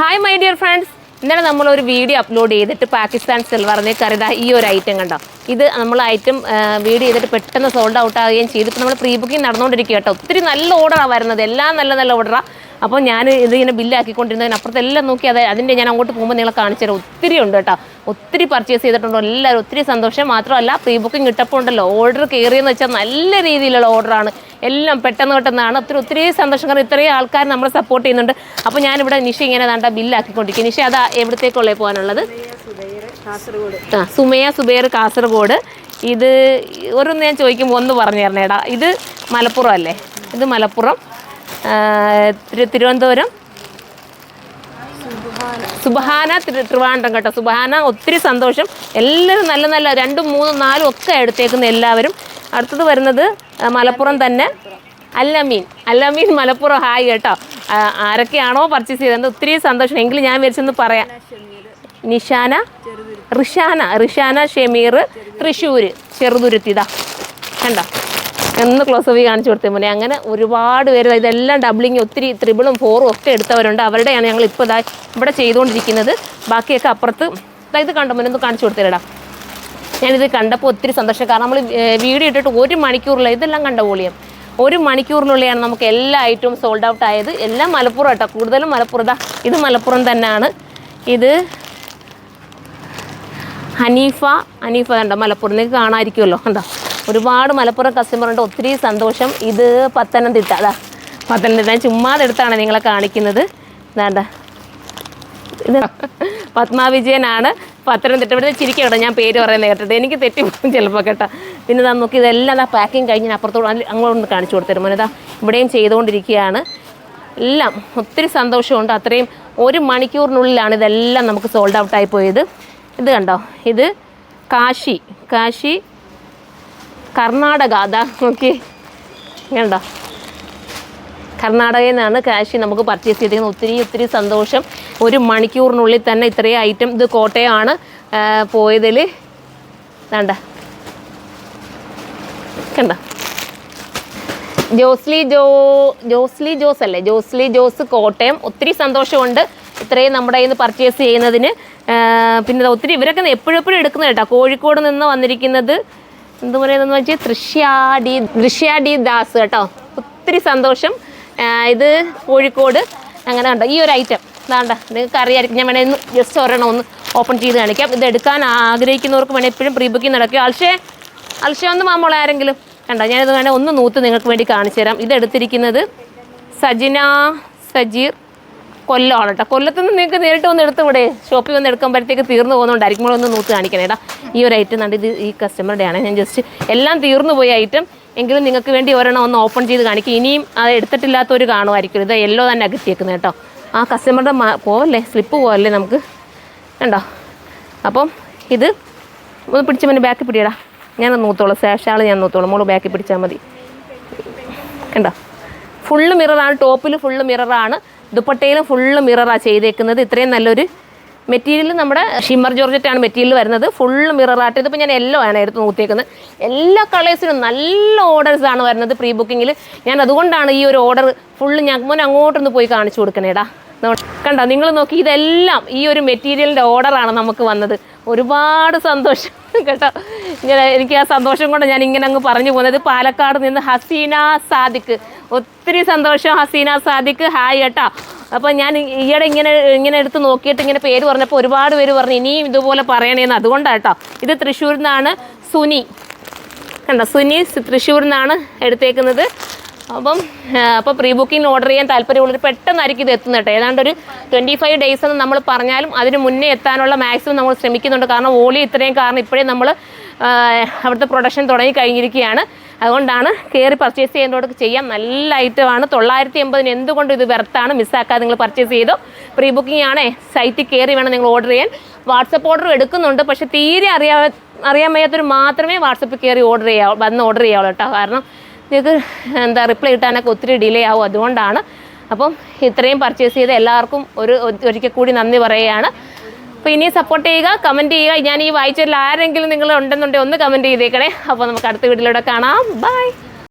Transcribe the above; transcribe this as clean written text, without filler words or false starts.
Hi my dear friends, ഇന്നലെ നമ്മളൊരു video upload ചെയ്തിട്ട് പാകിസ്ഥാൻ സിൽവറിന് കറിത ഈ ഒരു ഐറ്റം കണ്ടോ. ഇത് നമ്മൾ ഐറ്റം വീഡിയോ ചെയ്തിട്ട് പെട്ടെന്ന് സോൾഡ് ഔട്ട് ആവുകയും ചെയ്തു. ഇപ്പോൾ നമ്മൾ പ്രീ ബുക്കിംഗ് നടന്നുകൊണ്ടിരിക്കുക കേട്ടോ. ഒത്തിരി നല്ല ഓർഡറാണ് വരുന്നത്, എല്ലാം നല്ല ഓർഡറാണ്. അപ്പോൾ ഞാൻ ഇതിങ്ങനെ ബില്ലാക്കിക്കൊണ്ടിരുന്നതിനപ്പുറത്തെല്ലാം നോക്കി അതിൻ്റെ ഞാൻ അങ്ങോട്ട് പോകുമ്പോൾ നിങ്ങളെ കാണിച്ചു തരാം. ഒത്തിരി ഉണ്ട് കേട്ടോ, ഒത്തിരി പർച്ചേസ് ചെയ്തിട്ടുണ്ടോ എല്ലാവരും. ഒത്തിരി സന്തോഷം. മാത്രമല്ല പ്രീ ബുക്കിംഗ് ഇട്ടപ്പോൾ ഉണ്ടല്ലോ, ഓർഡർ കയറിയെന്ന് വെച്ചാൽ നല്ല രീതിയിലുള്ള ഓർഡറാണ്. എല്ലാം പെട്ടെന്നാണ്. ഒത്തിരി സന്തോഷം. കാരണം ഇത്രയും ആൾക്കാർ നമ്മളെ സപ്പോർട്ട് ചെയ്യുന്നുണ്ട്. അപ്പോൾ ഞാനിവിടെ നിഷ ഇങ്ങനെ ദാണ്ട ബില്ലാക്കിക്കൊണ്ടിരിക്കും. നിഷ അതാ എവിടത്തേക്കുള്ളേ പോകാനുള്ളത്? സുമയ സുബൈർ കാസർഗോഡ്. ഇത് ഓരോന്ന് ഞാൻ ചോദിക്കുമ്പോൾ ഒന്ന് പറഞ്ഞു തരണേടാ. ഇത് മലപ്പുറം അല്ലേ? ഇത് മലപ്പുറം. തിരുവനന്തപുരം സുബഹാന ട്രിവാൻഡ്രം കേട്ടോ. സുബഹാന. ഒത്തിരി സന്തോഷം. എല്ലാവരും നല്ല 2, 3, 4 ഒക്കെ എടുത്തേക്കുന്ന എല്ലാവരും. അടുത്തത് വരുന്നത് മലപ്പുറം തന്നെ അല്ലമീൻ മലപ്പുറം. ഹായ് കേട്ടോ. ആരൊക്കെയാണോ പർച്ചേസ് ചെയ്തത് ഒത്തിരി സന്തോഷം. എങ്കിലും ഞാൻ വിചാരിച്ചൊന്ന് പറയാം. റിഷാന ഷമീർ തൃശ്ശൂർ ചെറുതുരുത്തിതാ കണ്ടോ. ഒന്ന് ക്ലോസ് ഓഫ് കാണിച്ചു കൊടുത്തേ മോനെ. അങ്ങനെ ഒരുപാട് പേര് ഇതെല്ലാം ഡബിളിങ് ഒത്തിരി 3 4 ഒക്കെ എടുത്തവരുണ്ട്. അവരുടെയാണ് ഞങ്ങൾ ഇപ്പോൾ ഇവിടെ ചെയ്തുകൊണ്ടിരിക്കുന്നത്. ബാക്കിയൊക്കെ അപ്പുറത്ത് ഇത് കണ്ടോ മോനെ, ഒന്ന് കാണിച്ചു കൊടുത്തേടാ. ഞാനിത് കണ്ടപ്പോൾ ഒത്തിരി സന്തോഷം. കാരണം നമ്മൾ വീഡിയോ ഇട്ടിട്ട് 1 മണിക്കൂറിൽ ഇതെല്ലാം കണ്ട വോളിയം 1 മണിക്കൂറിനുള്ളിലാണ് നമുക്ക് എല്ലാ ഐറ്റവും സോൾഡ് ഔട്ട് ആയത്. എല്ലാം മലപ്പുറം കേട്ടോ, കൂടുതലും മലപ്പുറം. ഇത് മലപ്പുറം തന്നെയാണ്. ഇത് ഹനീഫ കണ്ടോ, മലപ്പുറം. നിങ്ങൾക്ക് കാണാമായിരിക്കുമല്ലോ കണ്ടോ. ഒരുപാട് മലപ്പുറം കസ്റ്റമർ ഉണ്ട്. ഒത്തിരി സന്തോഷം. ഇത് പത്തനംതിട്ട. ഞാൻ ചുമ്മാതെടുത്താണ് നിങ്ങളെ കാണിക്കുന്നത്. ഇതാണ്ട ഇത് പത്മാവിജയനാണ്, പത്തനംതിട്ട. ഇവിടെ ചിരിക്കട്ടോ, ഞാൻ പേര് പറയുന്നത് കേട്ടിട്ട് എനിക്ക് തെറ്റിപ്പോകും ചിലപ്പോൾ കേട്ടോ. പിന്നെ നോക്കി ഇതെല്ലാം പാക്കിങ് കഴിഞ്ഞ് അപ്പുറത്തോട് അങ്ങോട്ടൊന്ന് കാണിച്ചു കൊടുത്തരും മോനെ. ഇവിടെയും ചെയ്തുകൊണ്ടിരിക്കുകയാണ്. എല്ലാം ഒത്തിരി സന്തോഷമുണ്ട്. അത്രയും 1 മണിക്കൂറിനുള്ളിലാണ് ഇതെല്ലാം നമുക്ക് സോൾഡ് ഔട്ടായി പോയത്. ഇത് കണ്ടോ, ഇത് കാശി കർണാടക. അതാ നോക്കി കണ്ടോ, കർണാടകയിൽ നിന്നാണ് കാശി നമുക്ക് പർച്ചേസ് ചെയ്തിരിക്കുന്നത്. ഒത്തിരി സന്തോഷം. 1 മണിക്കൂറിനുള്ളിൽ തന്നെ ഇത്രയും ഐറ്റം. ഇത് കോട്ടയമാണ് പോയതിൽ. വേണ്ട കണ്ടോ, ജോസ്ലി ജോസ് കോട്ടയം. ഒത്തിരി സന്തോഷമുണ്ട് ഇത്രയും നമ്മുടെ കയ്യിൽ നിന്ന് പർച്ചേസ് ചെയ്യുന്നതിന്. പിന്നെ ഒത്തിരി ഇവരൊക്കെ എപ്പോഴും എടുക്കുന്നത് കേട്ടോ. കോഴിക്കോട് നിന്ന് വന്നിരിക്കുന്നത് എന്ത് പറയുന്നതെന്ന് വെച്ചാൽ ദൃശ്യ ദാസ് കേട്ടോ. ഒത്തിരി സന്തോഷം. ഇത് കോഴിക്കോട്. അങ്ങനെ കണ്ടോ ഈ ഒരു ഐറ്റം വേണ്ട, നിങ്ങൾക്ക് അറിയാമായിരിക്കും. ഞാൻ വേണേൽ ജസ്റ്റ് ഒരെണ്ണം ഒന്ന് ഓപ്പൺ ചെയ്ത് കാണിക്കാം. ഇത് എടുക്കാൻ ആഗ്രഹിക്കുന്നവർക്ക് വേണേൽ എപ്പോഴും പ്രീ ബുക്കിംഗ് നടക്കുക. അൽഷേ ഒന്ന് മാമോളെ ആരെങ്കിലും കണ്ടോ. ഞാനിത് വേണേൽ ഒന്ന് നൂത്ത് നിങ്ങൾക്ക് വേണ്ടി കാണിച്ചു തരാം. ഇതെടുത്തിരിക്കുന്നത് സജിന സജീർ കൊല്ലമാണ് കേട്ടോ. കൊല്ലത്തുനിന്ന് നിങ്ങൾക്ക് നേരിട്ട് വന്ന് എടുത്തുവിടെ. ഷോപ്പിൽ വന്ന് എടുക്കുമ്പോഴത്തേക്ക് തീർന്നു പോകുന്നതുകൊണ്ടായിരിക്കും. ഒന്ന് നൂത്ത് കാണിക്കണേടാ. ഈ ഒരു ഐറ്റം കണ്ട് ഇത് ഈ കസ്റ്റമറുടെ ആണ്. ഞാൻ ജസ്റ്റ് എല്ലാം തീർന്നു പോയ ഐറ്റം എങ്കിലും നിങ്ങൾക്ക് വേണ്ടി ഒരെണ്ണം ഒന്ന് ഓപ്പൺ ചെയ്ത് കാണിക്കും. ഇനിയും അത് എടുത്തിട്ടില്ലാത്തവർ കാണുമായിരിക്കും. ഇത് യെല്ലോ തന്നെ അകറ്റിയേക്കുന്നത് കേട്ടോ. ആ കസ്റ്റമറുടെ പോവല്ലേ, സ്ലിപ്പ് പോവല്ലേ നമുക്ക് കണ്ടോ. അപ്പം ഇത് ഒന്ന് പിടിച്ച് പിന്നെ ബാക്കി പിടിയടാ. ഞാനൊന്ന് നൂത്തോളാം. ശേഷാൾ ഞാൻ നൂത്തോളാം. മോള് ബാക്കി പിടിച്ചാൽ മതി. കണ്ടോ, ഫുള്ള് മിററാണ്. ടോപ്പിൽ ഫുള്ള് മിററാണ്. ദുപ്പട്ടയിലും ഫുള്ള് മിററാണ് ചെയ്തേക്കുന്നത്. ഇത്രയും നല്ലൊരു മെറ്റീരിയൽ നമ്മുടെ ഷിമ്മർ ജോർജറ്റാണ് മെറ്റീരിയൽ വരുന്നത്. ഫുള്ള് മിററായിട്ട്. ഇതിപ്പോൾ ഞാൻ യെല്ലോ ആണ് എടുത്ത് നൂത്തേക്കുന്നത്. എല്ലാ കളേഴ്സിനും നല്ല ഓർഡേഴ്സാണ് വരുന്നത് പ്രീ ബുക്കിങ്ങിൽ. ഞാൻ അതുകൊണ്ടാണ് ഈ ഒരു ഓർഡർ ഫുള്ള് മോനെ അങ്ങോട്ടൊന്ന് പോയി കാണിച്ചു കൊടുക്കണേടാ. കണ്ടോ, നിങ്ങൾ നോക്കി ഇതെല്ലാം ഈ ഒരു മെറ്റീരിയലിൻ്റെ ഓർഡറാണ് നമുക്ക് വന്നത്. ഒരുപാട് സന്തോഷം കേട്ടോ. എനിക്ക് ആ സന്തോഷം കൊണ്ട് ഞാൻ ഇങ്ങനെ അങ്ങ് പറഞ്ഞു പോകുന്നത്. പാലക്കാട് നിന്ന് ഹസീന സാദിഖ്. ഒത്തിരി സന്തോഷം ഹസീന സാദിഖ്. ഹായ് കേട്ടോ. അപ്പോൾ ഞാൻ ഈയിടെ ഇങ്ങനെ എടുത്ത് നോക്കിയിട്ട് ഇങ്ങനെ പേര് പറഞ്ഞപ്പോൾ ഒരുപാട് പേര് പറഞ്ഞു ഇനിയും ഇതുപോലെ പറയണേന്ന്. അതുകൊണ്ടാണ് കേട്ടോ. ഇത് തൃശ്ശൂരിൽ നിന്നാണ് സുനി കണ്ടോ. സുനി തൃശ്ശൂരിൽ നിന്നാണ് എടുത്തേക്കുന്നത്. അപ്പോൾ പ്രീ ബുക്കിംഗ് ഓർഡർ ചെയ്യാൻ താല്പര്യമുള്ളവർ പെട്ടെന്നായിരിക്കും ഇത് എത്തുന്നത് കേട്ടോ. ഏതാണ്ട് ഒരു 25 days എന്ന് നമ്മൾ പറഞ്ഞാലും അതിന് മുന്നേ എത്താനുള്ള മാക്സിമം നമ്മൾ ശ്രമിക്കുന്നുണ്ട്. കാരണം ഓളി ഇത്രയും കാരണം ഇപ്പോഴേ നമ്മൾ അവിടുത്തെ പ്രൊഡക്ഷൻ തുടങ്ങി കഴിഞ്ഞിരിക്കുകയാണ്. അതുകൊണ്ടാണ് കയറി പർച്ചേസ് ചെയ്യുന്നതോടൊക്കെ ചെയ്യാം. നല്ല ഐറ്റമാണ്. 980 എന്തുകൊണ്ട് ഇത് വെർത്താണ്. മിസ്സാക്കാതെ നിങ്ങൾ പർച്ചേസ് ചെയ്തോ. പ്രീ ബുക്കിംഗ് ആണേ. സൈറ്റിൽ കയറി വേണം നിങ്ങൾ ഓർഡർ ചെയ്യാൻ. വാട്സപ്പ് ഓർഡർ എടുക്കുന്നുണ്ട്. പക്ഷേ തീരെ അറിയാൻ വയ്യാത്തവർ മാത്രമേ വാട്സപ്പിൽ കയറി ഓർഡർ ചെയ്യാവുള്ളൂ കേട്ടോ. കാരണം നിങ്ങൾക്ക് റിപ്ലൈ കിട്ടാനൊക്കെ ഒത്തിരി ഡിലേ ആവും. അതുകൊണ്ടാണ്. അപ്പം ഇത്രയും പർച്ചേസ് ചെയ്ത് എല്ലാവർക്കും ഒരിക്കൽ കൂടി നന്ദി പറയുകയാണ്. അപ്പോൾ ഇനി സപ്പോർട്ട് ചെയ്യുക, കമൻറ്റ് ചെയ്യുക. ഞാൻ ഈ വായിച്ചതിൽ ആരെങ്കിലും നിങ്ങൾ ഉണ്ടെന്നുണ്ടെങ്കിൽ ഒന്ന് കമൻറ്റ് ചെയ്തേക്കണേ. അപ്പോൾ നമുക്ക് അടുത്ത വീഡിയോയിലൂടെ കാണാം. ബൈ.